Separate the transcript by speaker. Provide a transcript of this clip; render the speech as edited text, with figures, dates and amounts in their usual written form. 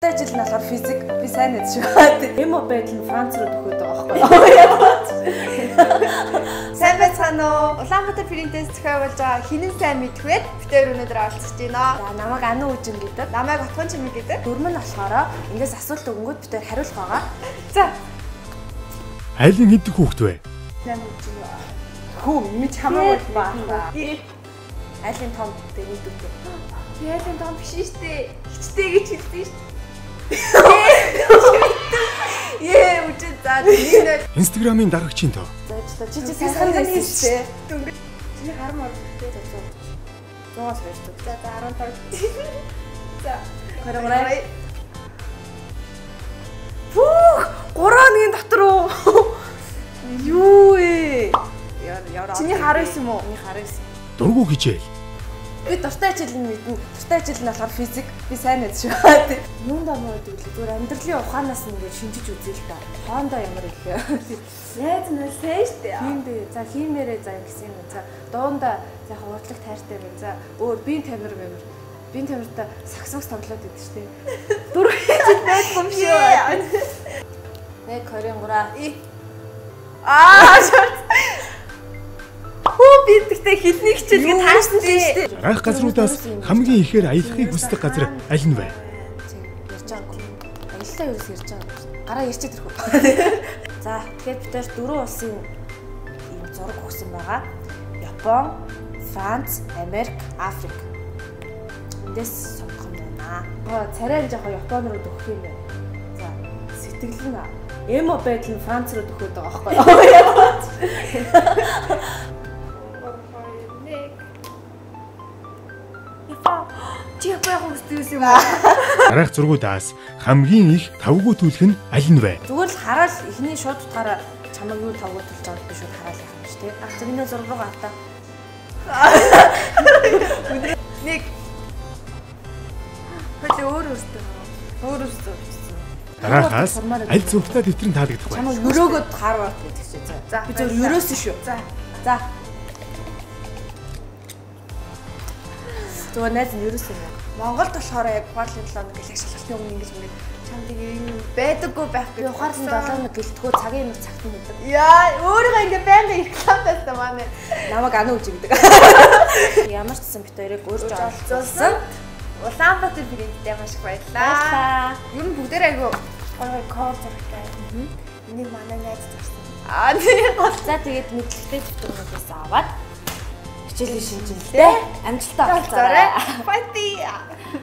Speaker 1: Ажил нь болохоор физик би сайн нэз шүү. Эмо байдал нь Франц руу төхөөд байгаа байхгүй юу?
Speaker 2: Сайн байцгаана уу? Улаанбаатар принтээс зохиолж байгаа хинэн сайн мэдхвэд битээр өнөөдөр оролцож байна.
Speaker 1: За намайг Ану Үжин гэдэг.
Speaker 2: Намайг Отгон Чимэг гэдэг.
Speaker 1: Дөрмөн болохоор ингээс асуулт өгөнгөд битээр хариулах байгаа.
Speaker 2: За.
Speaker 3: Айлын хэдэн хүүхэд вэ?
Speaker 2: 8 үжин.
Speaker 1: Хүү мэдж хамаагүй байна. Айлын том гэдэг нэг үг.
Speaker 2: Айлын том биш шүү дээ. Хичтэй гэж хэлсэн шүү. Ээ үжин за нэг
Speaker 3: Инстаграмын дарагчийн тоо.
Speaker 1: За чи сайхан байсан шүү.
Speaker 2: Дөнгөж чиний харам орлоо.
Speaker 1: 100-аас байж.
Speaker 2: За 15. За.
Speaker 1: Хараа. Фүү! 3-1 дотор уу? Юу ээ? Яа.
Speaker 2: Чиний хар байсан юм уу?
Speaker 1: Миний хар байсан.
Speaker 3: Дургу хичээл.
Speaker 1: Би дуртай ажил нь мэднэ. Дуртай ажил нь болохоор физик. Би сайн нэз шүү. Юунд амаа гэдэг л зүгээр амьдралын ухаанаас ингээд шинжиж үзье л да. Хондоо ямар их.
Speaker 2: Найз нь сайн шүү дээ.
Speaker 1: Тийм дээ. За хиймээрээ за гэсэн юм. За дуунда за хурдлах тайртай байна. За өөр биеийн тамир мэмэр. Биеийн тамиртай саксогс тоглоод идэв штэ. Дөрөв хийж байдгүй юм шүү. 1 23. Хөө би тэгтээ хилний хичээлгээ таашсан шүү дээ.
Speaker 3: Анх газруудаас хамгийн ихээр аялахыг хүсдэг газар аль нь вэ?
Speaker 1: Ярьж байгаагүй. Аяллаа юу гэж ярьж байгаа. Гараа ярьчихэд ирэх үү. За тэгэхээр бид тэр 4 улсын ийм зураг өгсөн байгаа. Япон, Франц, Америк, Африк. Эндээс сонгох юм байна. Царай жоохон Япон руу дөхөх юм байна. За сэтгэл нь эмо байдал нь Франц руу дөхөөд байгаа байхгүй юу?
Speaker 2: Чи япаа хүсдэг юм уу?
Speaker 3: Дараах зургуудаас хамгийн их тавгүй түлэх нь аль нь вэ?
Speaker 1: Зүгээр л хараад эхний шууд утгаараа чамайг юу тавгүй төлж байгаа би шууд хараад явах шүү дээ. За миний зураг руу гартаа.
Speaker 2: Нэг. Хөөе өөр өөртөө. Өөр өөртөө.
Speaker 3: Дараахаас аль зургатаа дэвтрэн таалагдах вэ?
Speaker 1: Чамайг өрөөгөөд хаарваад гэдэг чинь. За би зөв өрөөсөн шүү. За. Зөв найз нь ерөөсөн юм.
Speaker 2: Монголд болохоор яг Баалын 7 хоног гэж ашиглалтын өмнө ингэж мөрөд чамд юм байдаггүй байх гэж
Speaker 1: Ухаар нь 7 хоног гэлтгөө цагийн нэг цагт нь гэдэг.
Speaker 2: Яа, өөрийгөө ингэ байнга реклам байсан манай.
Speaker 1: Намайг Ану Үжин гэдэг. Ямар ч гэсэн бит хоёрыг өөрчилж
Speaker 2: оролцуулсан. Улаанбаатар брендтэй маш их баярлалаа. Ер нь бүгдээр айгу гоё код зурагтай. Энийг манай найз зурсан. Тийм гол.
Speaker 1: За тэгээд мэдлэгтэй зөвхөнөөс аваад хичээлийн шинжилгээ амжилттай болцоорой.
Speaker 2: Пати.